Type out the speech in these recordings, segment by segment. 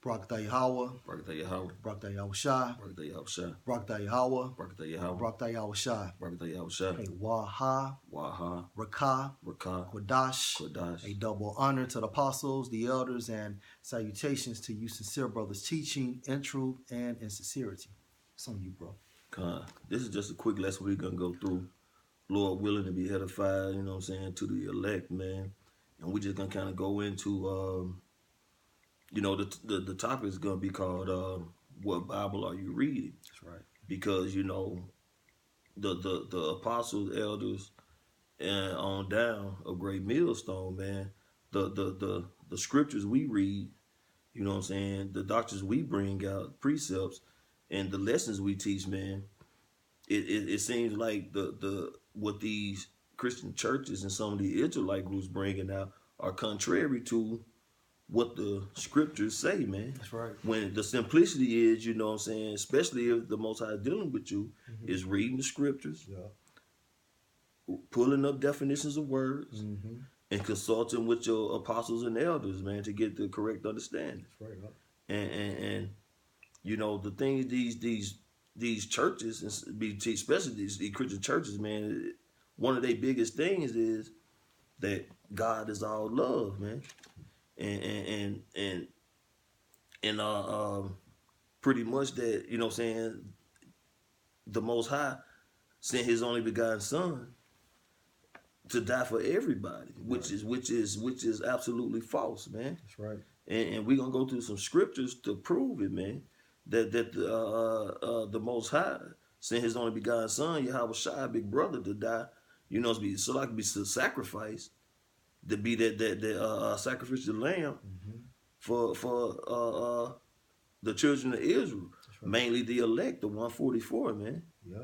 Barakatah Yahweh, Barakatah Yahweh, Barakatah Yahushua, Barakatah Yahushua, Barakatah Yahweh, Barakatah Yahweh, Barakatah Yahushua. Barakatah Yahushua, Hey, Waha, Waha, Rakah, Rakah, Kodash. Kodash. A double honor to the apostles, the elders, and salutations to you sincere brothers teaching in truth and in sincerity. It's on you, bro. This is just a quick lesson we're going to go through. Lord willing to be edified, you know what I'm saying, to the elect, man. And we're just going to kind of go into, the topic is going to be called, what Bible are you reading? That's right. Because, the apostles, elders, and on down of Great Millstone, man, the scriptures we read, you know what I'm saying, the doctrines we bring out, precepts, and the lessons we teach, man, it seems like the what these Christian churches and some of the Israelite groups bringing out are contrary to what the scriptures say, man. That's right. When the simplicity is, you know what I'm saying, especially if the Most High dealing with you, is reading the scriptures, pulling up definitions of words, and consulting with your apostles and elders, man, to get the correct understanding. That's right. And the things these churches, especially these Christian churches, man, one of their biggest things is that God is all love, man, and pretty much that, you know what I'm saying, the Most High sent His only begotten Son to die for everybody, which is absolutely false, man. That's right. And we're gonna go through some scriptures to prove it, man. That the Most High sent His only begotten Son, Yahweh Shai, big brother, to die. You know, to be sacrificed, to be that sacrificial lamb for the children of Israel, Right. mainly the elect, the 144, man. Yeah,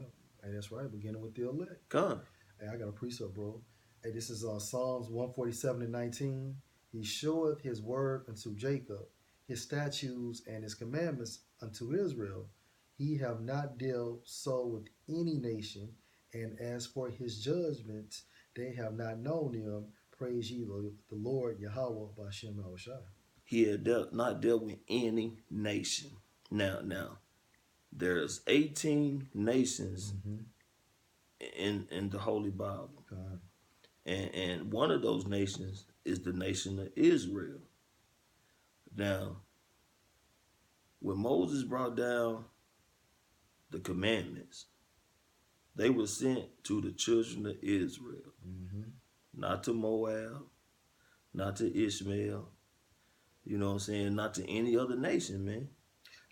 hey, that's right. Beginning with the elect. Come. Hey, I got a precept, bro. Hey, this is Psalms 147:19. He showeth his word unto Jacob, his statutes and his commandments unto Israel. He have not dealt so with any nation, and as for his judgments, they have not known them. Praise ye the Lord Yahweh B'Shem Yahushua. He had not dealt with any nation. Now, there's 18 nations in the Holy Bible. God. And one of those nations is the nation of Israel. Now, when Moses brought down the commandments, they were sent to the children of Israel, not to Moab, not to Ishmael, you know what I'm saying, not to any other nation, man.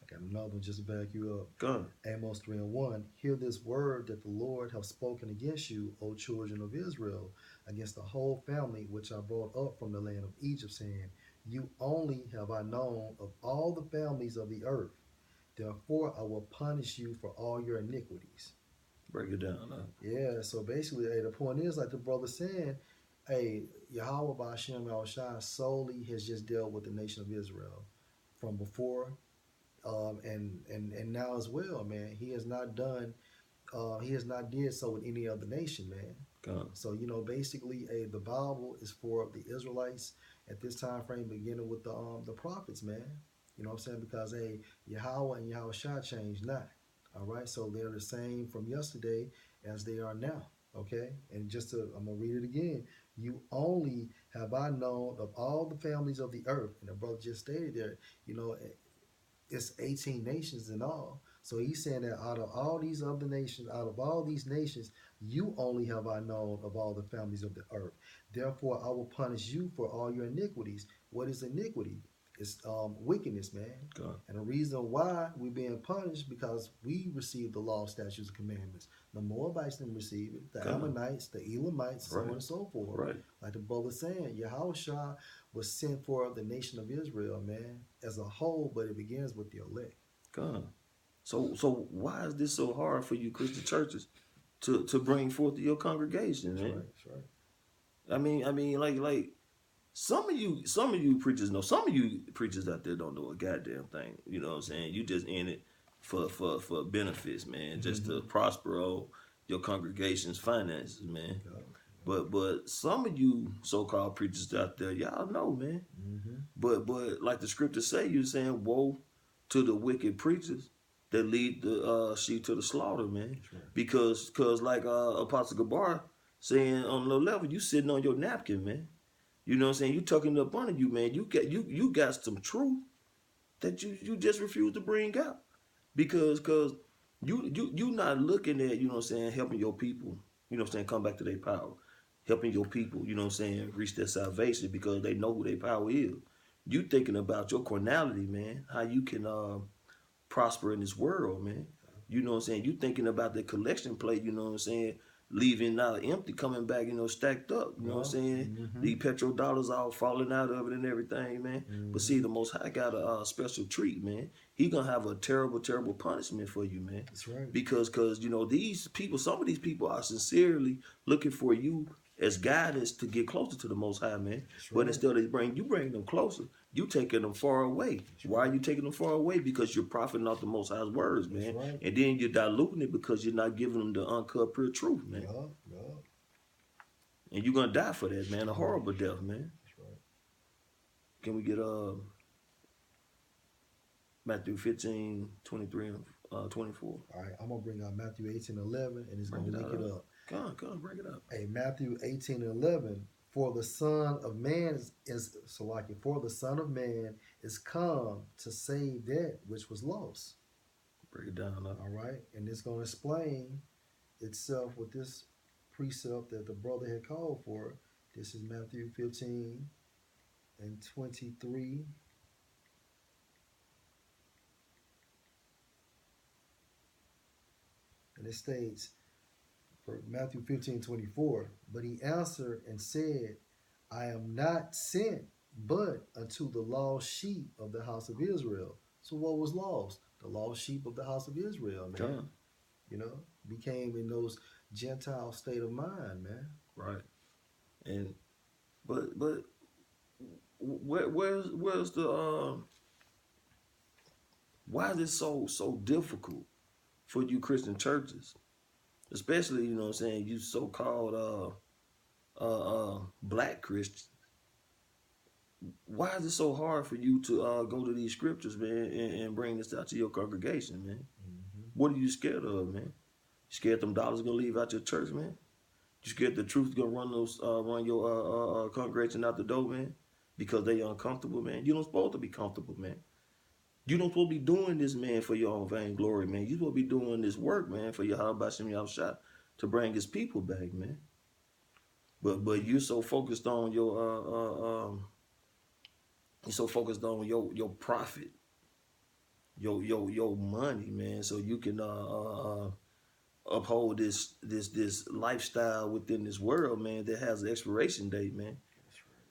I got another one just to back you up. Go on. Amos 3:1. Hear this word that the Lord hath spoken against you, O children of Israel, against the whole family which I brought up from the land of Egypt, saying, you only have I known of all the families of the earth. Therefore I will punish you for all your iniquities. Break it down. Huh? Yeah, so basically, hey, the point is, like the brother saying, hey, Yahweh B'Shem Yahushua solely has just dealt with the nation of Israel from before and now as well, man. He has not done, he has not did so with any other nation, man. So, basically, the Bible is for the Israelites at this time frame, beginning with the prophets, man. You know what I'm saying? Because, hey, Yahweh and Yahushua changed not. All right, so they're the same from yesterday as they are now. Okay, and I'm gonna read it again. You only have I known of all the families of the earth, and the brother just stated there. It's 18 nations in all. So he's saying that out of all these other nations, out of all these nations, you only have I known of all the families of the earth. Therefore, I will punish you for all your iniquities. What is iniquity? It's wickedness, man. God. And the reason why we're being punished because we received the law, statutes, and commandments. The Moabites didn't receive it. The Ammonites, the Elamites, so on and so forth. Right. Like the brother saying, Yahushua was sent for the nation of Israel, man, as a whole, but it begins with the elect. God. So why is this so hard for you Christian churches to bring forth your congregation, man? That's right. I mean, like some of you preachers know. Some of you preachers out there don't know a goddamn thing. You know what I'm saying? You just in it for benefits, man, just to prosper your congregation's finances, man. But some of you so-called preachers out there, y'all know, man. Mm-hmm. But like the scriptures say, you're saying, woe to the wicked preachers that lead the sheep to the slaughter, man. That's right. Because like Apostle Gabar saying on the level, you sitting on your napkin, man. You know what I'm saying? You tucking it up under you, man. You got some truth that you just refuse to bring out. Because you not looking at, you know what I'm saying, helping your people, you know what I'm saying, come back to their power. Helping your people, you know what I'm saying, reach their salvation because they know who their power is. You thinking about your carnality, man, how you can prosper in this world, man. You know what I'm saying? You thinking about the collection plate, you know what I'm saying? Leaving out empty, coming back, you know, stacked up. You know what I'm saying? Mm-hmm. The petrol dollars all falling out of it and everything, man. Mm-hmm. But see, the Most High got a special treat, man. He gonna have a terrible, terrible punishment for you, man. That's right. Because you know, these people, some of these people are sincerely looking for you as guidance to get closer to the Most High, man. That's But right. instead of bring them closer, you taking them far away. Why are you taking them far away? Because you're profiting off the Most High's words, man. That's right. And then you're diluting it because you're not giving them the uncut pure truth, man. Yeah. And you're gonna die for that, man. A horrible death, man. That's right. Can we get Matthew 15, 23 and 24? All right, I'm gonna bring out Matthew 18:11, and it's Bring gonna it link it up. up. Come on, bring it up. Hey, Matthew 18:11. For the Son of Man for the Son of Man is come to save that which was lost. Break it down. All right, and it's gonna explain itself with this precept that the brother had called for. This is Matthew 15 and 23. And it states, for Matthew 15:24, but he answered and said, I am not sent but unto the lost sheep of the house of Israel. So what was lost? The lost sheep of the house of Israel, man. Come. You know, became in those Gentile state of mind, man. Right. And but where's the why is it so difficult for you Christian churches, especially, you know what I'm saying, you so-called black Christians? Why is it so hard for you to go to these scriptures, man, and bring this out to your congregation, man? Mm-hmm. What are you scared of, man? You scared them dollars gonna leave out your church, man? You scared the truth gonna run your congregation out the door, man? Because they uncomfortable, man. You don't supposed to be comfortable, man. You don't supposed to be doing this, man, for your own vain glory, man. You supposed to be doing this work, man, for your Hashem Yahushua to bring his people back, man. But you're so focused on your your profit, your money, man, so you can uphold this lifestyle within this world, man, that has an expiration date, man.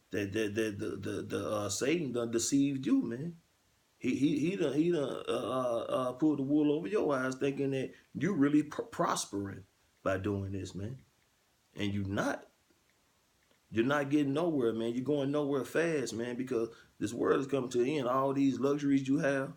That the Satan done deceived you, man. He done pulled the wool over your eyes, thinking that you really prospering by doing this, man, and you're not. You're not getting nowhere, man. You're going nowhere fast, man, because this world is coming to an end. All these luxuries you have,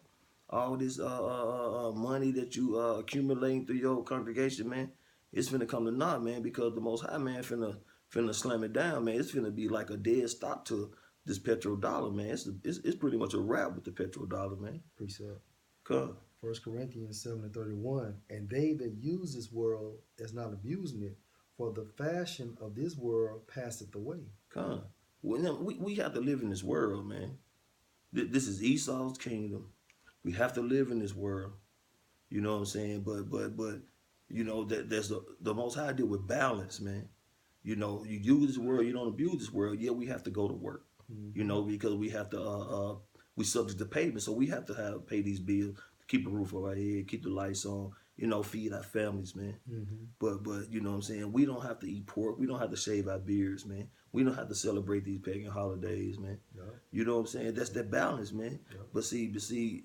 all this money that you accumulating through your congregation, man, it's finna come to naught, man, because the Most High, man, finna slam it down, man. It's finna be like a dead stop to this petrodollar, man. It's pretty much a wrap with the petrodollar, man. Precept. Come. 1 Corinthians 7:31. And they that use this world as not abusing it, for the fashion of this world passeth away. Come. We have to live in this world, man. This is Esau's kingdom. We have to live in this world. You know what I'm saying? But you know, that there's the Most High deal with balance, man. You know, you use this world, you don't abuse this world. Yeah, we have to go to work. Mm-hmm. You know, because we have to we subject to payment, so we have to pay these bills, keep a roof over our head, keep the lights on, you know, feed our families, man. Mm-hmm. But you know what I'm saying? We don't have to eat pork. We don't have to shave our beards, man. We don't have to celebrate these pagan holidays, man. Yeah. You know what I'm saying? That's that balance, man. Yeah. But see,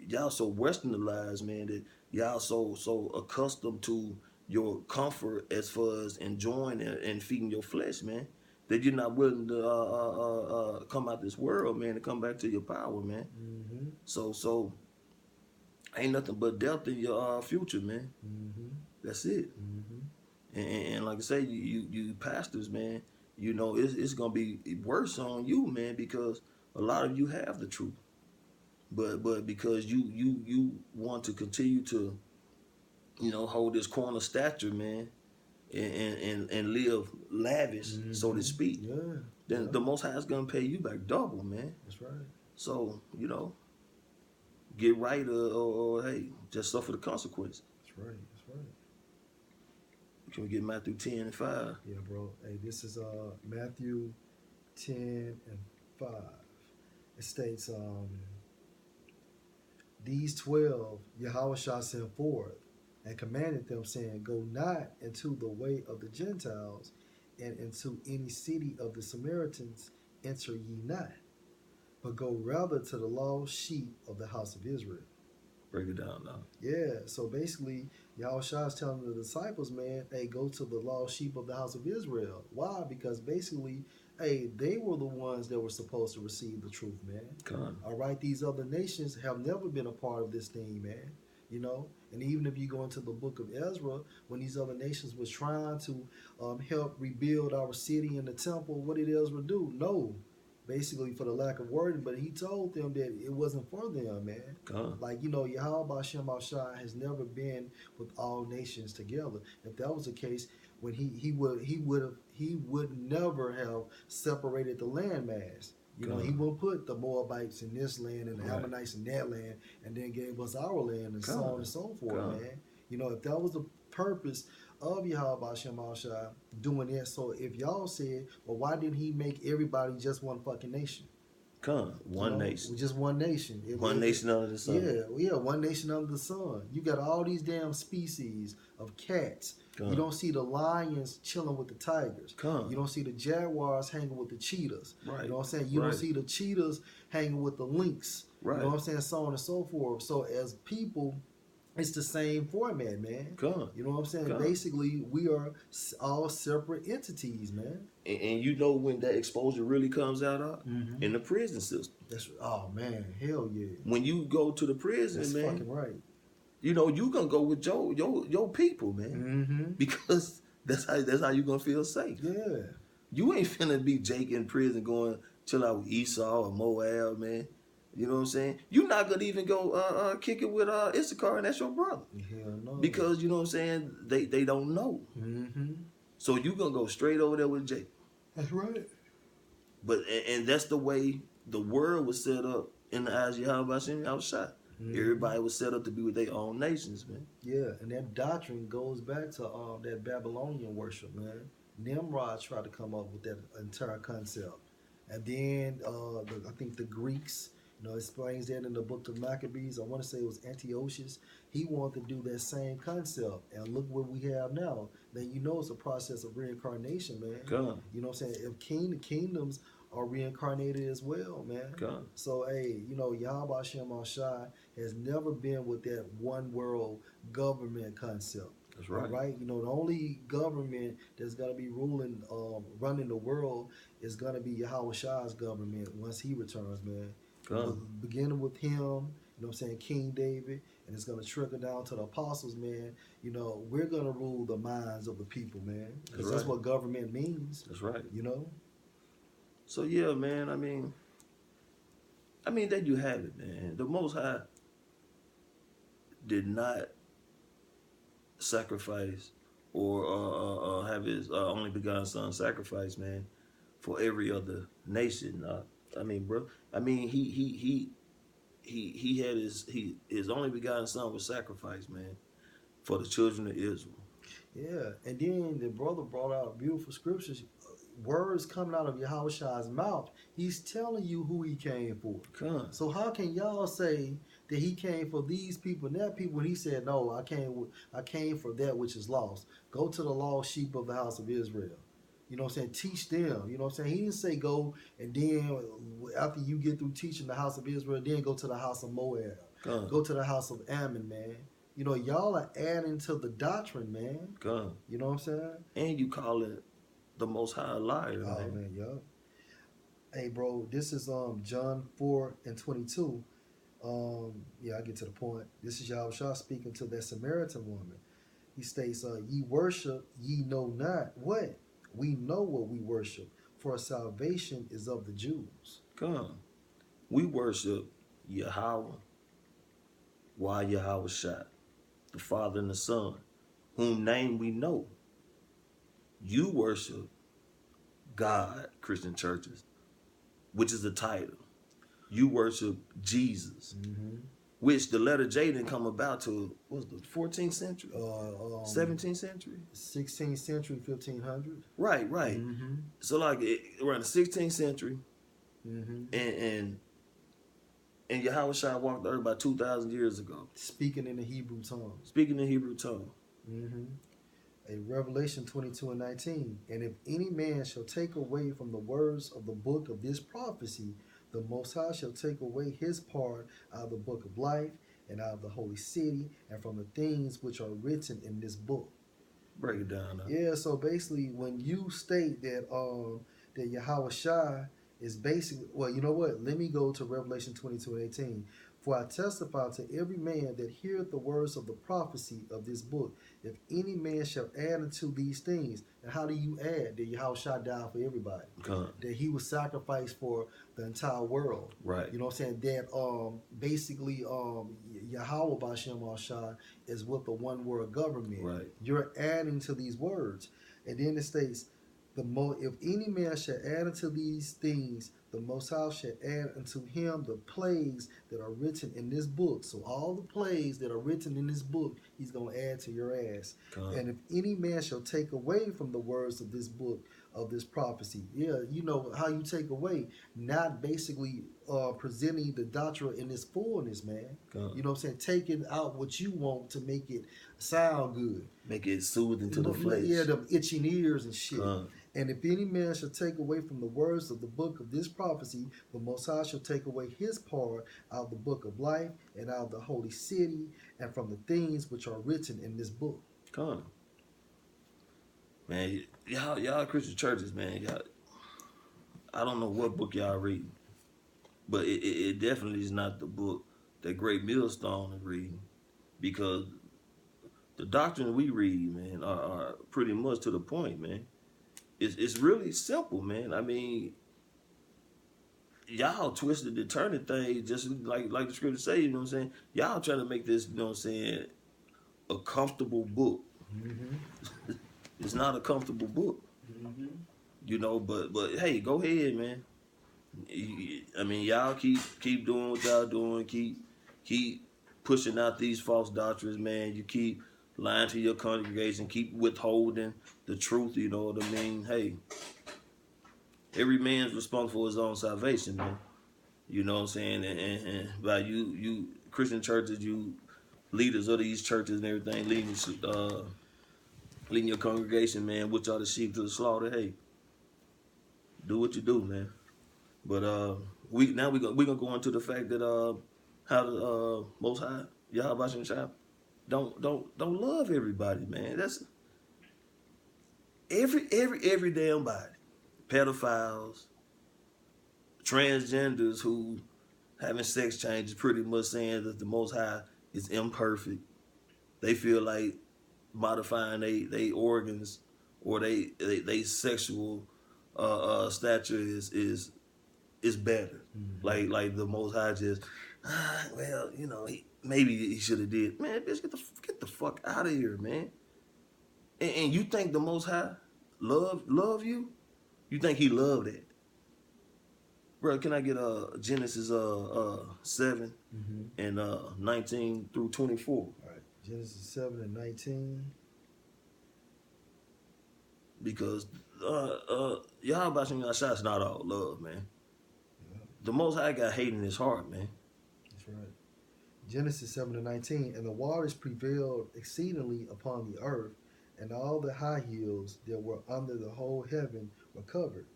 y'all so westernized, man, that y'all so accustomed to your comfort as far as enjoying and feeding your flesh, man, that you're not willing to come out this world, man, and come back to your power, man. Mm-hmm. So ain't nothing but death in your future, man. Mm-hmm. That's it. Mm-hmm. And like I say, you pastors, man, you know, it's gonna be worse on you, man, because a lot of you have the truth, but because you want to continue to, you know, hold this corner stature, man, and live lavish, so to speak, Yeah, then yeah, the Most High is gonna pay you back double, man. that's right. So you know, get right, or hey, just suffer the consequences. That's right. That's right. Can we get Matthew 10:5? Yeah, bro. Hey, this is Matthew 10:5. It states, these 12 Yahweh shall send forth, and commanded them, saying, go not into the way of the Gentiles, and into any city of the Samaritans enter ye not, but go rather to the lost sheep of the house of Israel. Break it down now. Yeah, so basically, Yahushua is telling the disciples, man, hey, go to the lost sheep of the house of Israel. Why? Because basically, hey, they were the ones that were supposed to receive the truth, man. Come All right, these other nations have never been a part of this thing, man. You know, and even if you go into the book of Ezra, when these other nations was trying to help rebuild our city and the temple, what did Ezra do? No, basically for the lack of wording, but he told them that it wasn't for them, man. come. Like, you know, Yahweh Shem Shai has never been with all nations together. If that was the case, when he would never have separated the landmass. You know, he Come. wouldn't put the Moabites in this land and the Right. Ammonites in that land and then gave us our land and so on and so forth, Come. man. You know, if that was the purpose of Yahweh Shem Shai doing that, so if y'all said, well, why didn't he make everybody just one fucking nation? Come. One You know, nation. just one nation. One nation under the sun. Yeah, one nation under the sun. You got all these damn species of cats. Come. You don't see the lions chilling with the tigers. Come. You don't see the jaguars hanging with the cheetahs. Right. You know what I'm saying? You Right. don't see the cheetahs hanging with the lynx. Right. You know what I'm saying? So on and so forth. So as people, it's the same format, man. Come. You know what I'm saying? Come. Basically, we are all separate entities, man. And you know when that exposure really comes out of? Mhm. In the prison system. That's oh man, hell yeah. When you go to the prison, That's man, fucking right. you know you gonna go with your people, man, Mm-hmm. because that's how you gonna feel safe. Yeah. You ain't finna be Jake in prison going chill out with Esau or Moab, man. You know what I'm saying? You're not gonna even go kick it with Issachar, and that's your brother, Hell no. because you know what I'm saying. They don't know, Mm-hmm. so you gonna go straight over there with Jake. That's right. But and that's the way the world was set up in the eyes of Yahweh Hashem outside. Mhm. Everybody was set up to be with their own nations, man. Yeah, and that doctrine goes back to that Babylonian worship, man. Nimrod tried to come up with that entire concept, and then I think the Greeks, you know, explains that in the book of Maccabees. I want to say it was Antiochus. He wanted to do that same concept, and look what we have now. Then you know it's a process of reincarnation, man. Come, You know what I'm saying? If kingdoms are reincarnated as well, man. come, So, hey, you know, Yahweh Shem Shai has never been with that one world government concept. that's right. Right? You know, the only government that's going to be ruling, running the world is going to be Yahweh Shai's government once he returns, man. Come, Beginning with him, you know what I'm saying, King David, and it's going to trickle down to the apostles, man. You know, we're going to rule the minds of the people, man. Because that's right. what government means, That's right. you know? So yeah, man. I mean, there you have it, man. The Most High did not sacrifice or have His only begotten Son sacrifice, man, for every other nation. I mean, bro. I mean, he had his only begotten Son was sacrificed, man, for the children of Israel. Yeah, and then the brother brought out beautiful scriptures, words coming out of Yahushua's mouth. He's telling you who he came for. Come, So how can y'all say that he came for these people and that people? And he said, no, I came for that which is lost. Go to the lost sheep of the house of Israel. You know what I'm saying? Teach them. You know what I'm saying? He didn't say go and then after you get through teaching the house of Israel, then go to the house of Moab. come, Go to the house of Ammon, man. You know, y'all are adding to the doctrine, man. come. You know what I'm saying? And you call it the Most High a liar, Oh man. man, yup. Hey bro, this is John 4:22. I get to the point. This is Yahushua speaking to that Samaritan woman. He states, ye worship, ye know not what? We know what we worship, for salvation is of the Jews. Come. We worship Yahweh, why Yahweh shot, the Father and the Son, whom name we know. You worship God, Christian churches, which is the title. You worship Jesus, Mm-hmm. which the letter J didn't come about till, what was the 14th century? 17th century? 16th century, 1500. Right, right. Mm-hmm. So like around the 16th century, Mm-hmm. and Yahweh Shai walked the earth about 2,000 years ago, Speaking in the Hebrew tongue. speaking in Hebrew tongue. Mm-hmm. A Revelation 22:19. And if any man shall take away from the words of the book of this prophecy, the Most High shall take away his part out of the book of life and out of the holy city and from the things which are written in this book. Break it down now. Yeah, so basically when you state that Yahweh Shai is basically, well, you know what? Let me go to Revelation 22:18. For I testify to every man that heareth the words of the prophecy of this book, if any man shall add unto these things. And how do you add that Yahweh Shai died for everybody? Come. That he was sacrificed for the entire world. Right. You know what I'm saying? That basically Yahweh Bashem Al Shai is with the one world government. Right. You're adding to these words. And then it states, if any man shall add unto these things, the Most High shall add unto him the plagues that are written in this book. So all the plagues that are written in this book, he's going to add to your ass. And if any man shall take away from the words of this book, of this prophecy, yeah, you know how you take away, not basically presenting the doctrine in its fullness, man. You know what I'm saying? Taking out what you want to make it sound good. Make it soothing to the flesh. Yeah, them itching ears and shit. And if any man shall take away from the words of the book of this prophecy, the Most High shall take away his part out of the book of life and out of the holy city and from the things which are written in this book. Come. Man, y'all Christian churches, man, y'all, I don't know what book y'all reading, but it definitely is not the book that Great Millstone is reading, because the doctrine we read, man, are pretty much to the point, man. It's really simple, man. I mean, y'all twisted and turning things just like the scripture say, you know what I'm saying? Y'all trying to make this, you know what I'm saying, a comfortable book. Mm-hmm. It's not a comfortable book. Mm-hmm. You know, but hey, go ahead, man. I mean, y'all keep doing what y'all doing. Keep pushing out these false doctrines, man. You keep lying to your congregation. Keep withholding the truth. You know what I mean? Hey, every man's responsible for his own salvation, man. You know what I'm saying? And by you Christian churches, you leaders of these churches and everything, leading your congregation, man, which are the sheep to the slaughter. Hey, do what you do, man. But we're gonna go into the fact that how the Most High Yahweh Bashem Shai don't love everybody, man. That's every damn body. Pedophiles, transgenders who having sex changes, pretty much saying that the Most High is imperfect. They feel like modifying they organs or they sexual stature is better. Mm-hmm. Like the Most High just well, you know, maybe he should have did. Man, bitch, get the fuck out of here, man. And you think the Most High love you? You think he loved that? Bro, can I get Genesis 7 and 19 through 24? All right, Genesis 7 and 19. Because Yahweh Bashem Shai is not all love, man. Yeah. The Most High got hate in his heart, man. That's right. Genesis 7 and 19. And the waters prevailed exceedingly upon the earth, and all the high hills that were under the whole heaven were covered.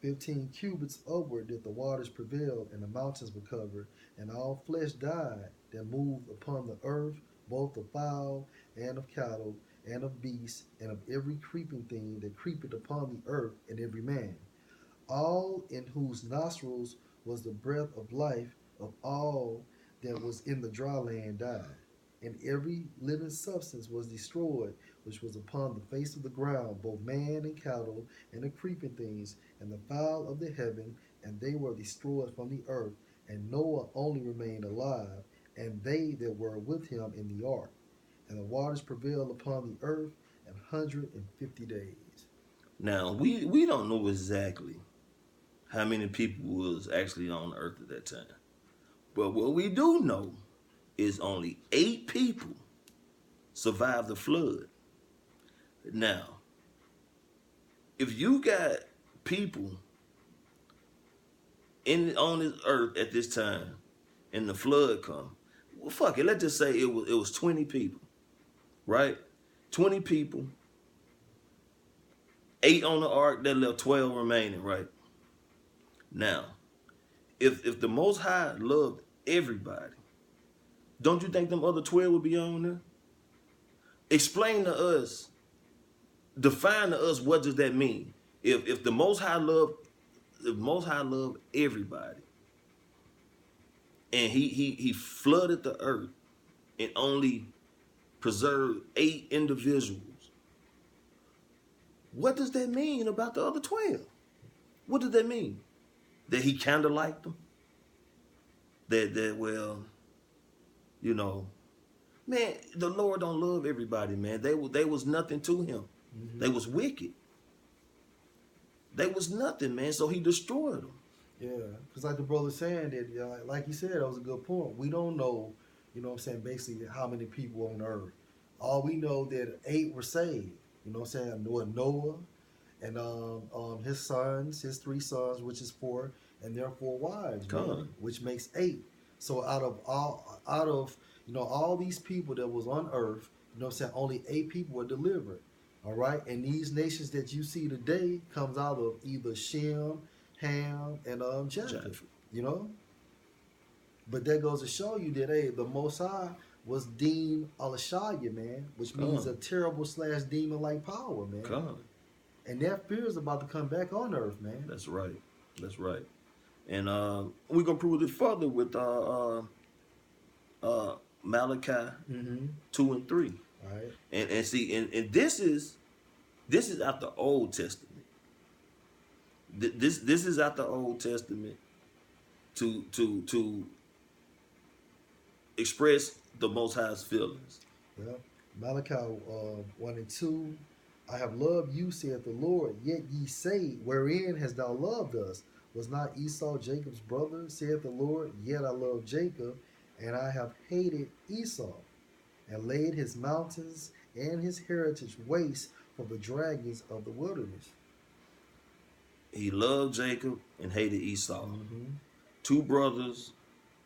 15 cubits upward did the waters prevail, and the mountains were covered, and all flesh died that moved upon the earth, both of fowl and of cattle, and of beasts, and of every creeping thing that creepeth upon the earth, and every man. All in whose nostrils was the breath of life of all that was in the dry land died. And every living substance was destroyed, which was upon the face of the ground, both man and cattle, and the creeping things, and the fowl of the heaven, and they were destroyed from the earth. And Noah only remained alive, and they that were with him in the ark. And the waters prevailed upon the earth 150 days. Now we don't know exactly how many people was actually on earth at that time. But what we do know is only 8 people survived the flood. Now, if you got people on this earth at this time and the flood come, well, fuck it, let's just say it was 20 people, right? 20 people, 8 on the ark, that left 12 remaining, right? Now, if the Most High loved everybody, don't you think them other 12 would be on there? Explain to us, define to us, what does that mean? If the Most High loved everybody, and he flooded the earth and only preserved 8 individuals, what does that mean about the other 12? What does that mean? That he kind of liked them? That well, you know, man, the Lord don't love everybody, man. They was nothing to him. Mm-hmm. They was wicked. They was nothing, man. So he destroyed them. Yeah, because like the brother saying that, like you said, that was a good point. We don't know, you know what I'm saying, basically how many people on earth. All we know that 8 were saved. You know what I'm saying? Noah and his sons, his 3 sons, which is 4, and their 4 wives, man, which makes 8. So out of all these people that was on earth, you know what I'm saying, only 8 people were delivered. All right, and these nations that you see today comes out of either Shem, Ham, and Japheth. You know, but that goes to show you that the Most High was deemed Alashaya, man, which means a terrible / demon-like power, man. And that fear is about to come back on earth, man. That's right. That's right. And we're gonna prove it further with Malachi 2 and 3. All right. And see, and this is out the Old Testament. This is out the Old Testament to express the Most High's feelings. Yeah. Malachi 1 and 2. I have loved you, saith the Lord, yet ye say, wherein hast thou loved us? Was not Esau Jacob's brother, saith the Lord? Yet I love Jacob, and I have hated Esau, and laid his mountains and his heritage waste for the dragons of the wilderness. He loved Jacob and hated Esau. Mm-hmm. 2 brothers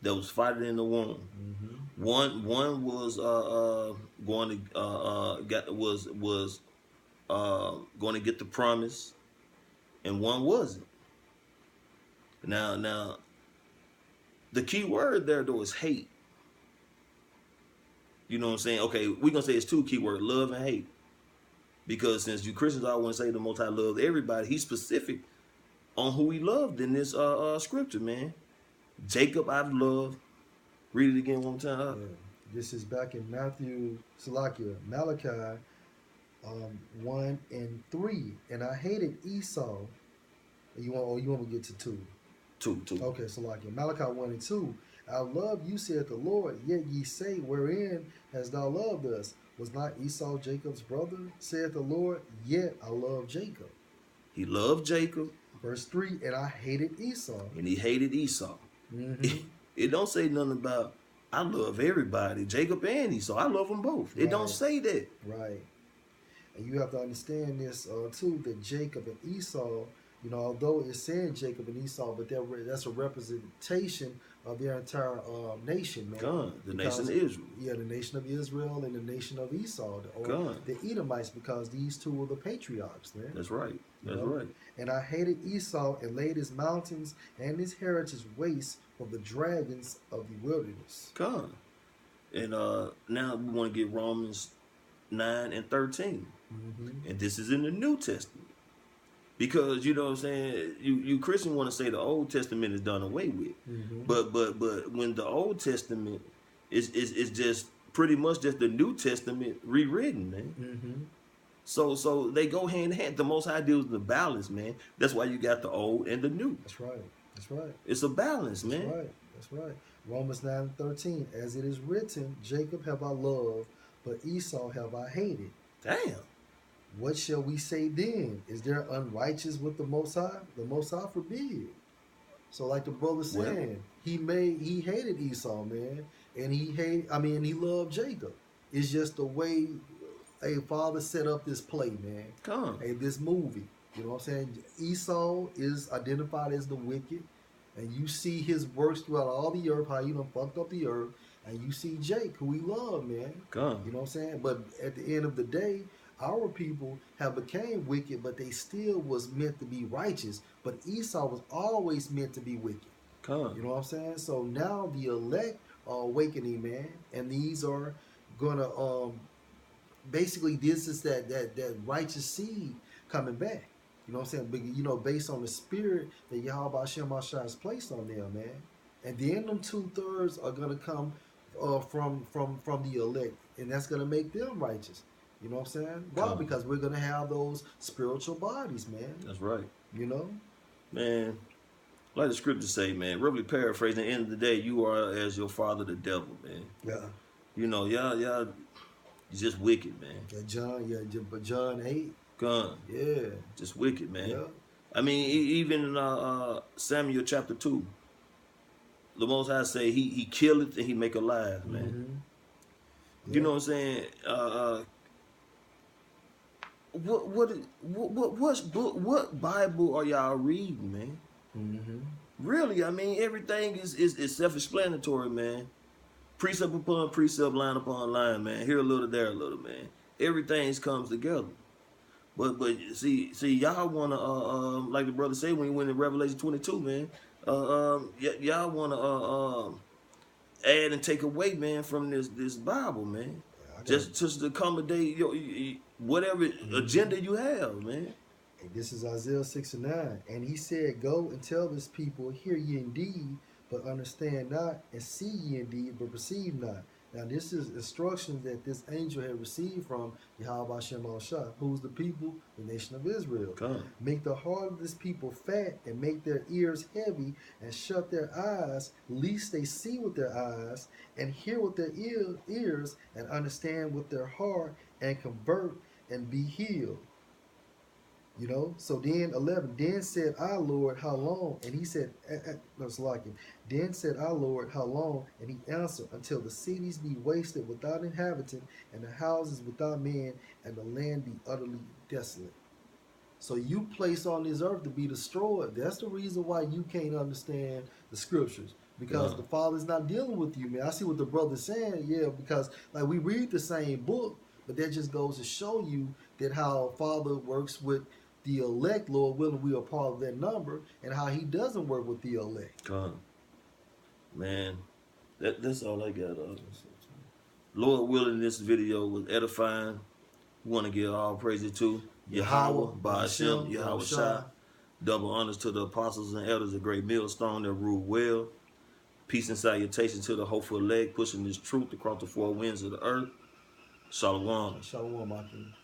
that was fighting in the womb. Mm-hmm. One was going to get the promise, and one wasn't. Now, the key word there though is hate. You know what I'm saying? Okay, we're gonna say it's 2 key words: love and hate. Because since you Christians always say the Most High loved everybody, he's specific on who he loved in this scripture, man. Jacob I've loved. Read it again one time. Yeah. This is back in Malachi 1 and 3. And I hated Esau. You want me to get to 2? 2. Okay, Salakia. Malachi 1 and 2. I love you, saith the Lord, yet ye say, wherein hast thou loved us? Was not Esau Jacob's brother, saith the Lord, yet I love Jacob. He loved Jacob. Verse 3, and I hated Esau. And he hated Esau. Mm-hmm. It don't say nothing about, I love everybody, Jacob and Esau. I love them both. It don't say that. Right. And you have to understand this, too, that Jacob and Esau, you know, although it's saying Jacob and Esau, but that's a representation of their entire nation, man. The nation of Israel. Yeah, the nation of Israel and the nation of Esau, or the Edomites, because these 2 were the patriarchs, man. That's right. That's right. And I hated Esau and laid his mountains and his heritage waste for the dragons of the wilderness. And now we want to get Romans 9 and 13. Mm-hmm. And this is in the New Testament. Because, you know what I'm saying, you Christians want to say the Old Testament is done away with. Mm-hmm. But when the Old Testament is just pretty much just the New Testament rewritten, man. Mm-hmm. So they go hand in hand. The Most High deals with the balance, man. That's why you got the old and the new. That's right. That's right. It's a balance, That's man. right. That's right. Romans 9:13. As it is written, Jacob have I loved, but Esau have I hated. Damn. What shall we say then? Is there unrighteous with the Most High? The Most High forbid. So like the brother saying, he hated Esau, man, and he loved Jacob. It's just the way a father set up this play, man. This movie. You know what I'm saying? Esau is identified as the wicked, and you see his works throughout all the earth, how he done fucked up the earth, and you see Jake, who he loved, man. You know what I'm saying? But at the end of the day, our people have became wicked, but they still was meant to be righteous. But Esau was always meant to be wicked. You know what I'm saying? So now the elect are awakening, man, and these are gonna basically this is that righteous seed coming back. You know what I'm saying? But, you know, based on the spirit that Yahweh Hashem Ashai has placed on them, man. And then them 2/3 are gonna come from the elect, and that's gonna make them righteous. You know what I'm saying? Why? Because we're gonna have those spiritual bodies, man. That's right. You know, man. Like the scriptures say, man. Roughly paraphrasing, at the end of the day, you are as your father, the devil, man. Yeah. You know, y'all, just wicked, man. But John 8. Yeah. Just wicked, man. Yeah. I mean, even in Samuel chapter 2, the Most High say he killeth and he make alive, man. Mm-hmm. Yeah. You know what I'm saying? What Bible are y'all reading, man? Mm-hmm. Really, I mean, everything is self-explanatory, man. Precept upon precept, line upon line, man. Here a little, there a little, man. Everything comes together. But see, y'all wanna like the brother said when he went in Revelation 22, man. Y'all wanna add and take away, man, from this Bible, man. Just to accommodate your whatever agenda you have, man. This is Isaiah 6:9. And he said, Go and tell this people, hear ye indeed, but understand not, and see ye indeed, but perceive not. Now this is instructions that this angel had received from Yahweh Hashem Al-Shah. Who's the people? The nation of Israel. Make the heart of this people fat, and make their ears heavy, and shut their eyes, lest they see with their eyes, and hear with their ears, and understand with their heart, and convert, and be healed. You know, so then 11, then said I, Lord, how long? And he said, then said I, Lord, how long? And he answered, until the cities be wasted without inhabitant, and the houses without man, and the land be utterly desolate. So you place on this earth to be destroyed. That's the reason why you can't understand the scriptures. Because the Father's not dealing with you, man. I see what the brother's saying, because like we read the same book, but that just goes to show you that how Father works with the elect, Lord willing, we are part of that number, and how he doesn't work with the elect. Man, that's all I got. Lord willing, this video was edifying. We want to give all praises to Yahweh, Ba'ashem, Yahweh Shai. Double honors to the apostles and elders of Great Millstone that rule well. Peace and salutation to the hopeful elect, pushing this truth across the four winds of the earth. Shalom. Shalom, my king.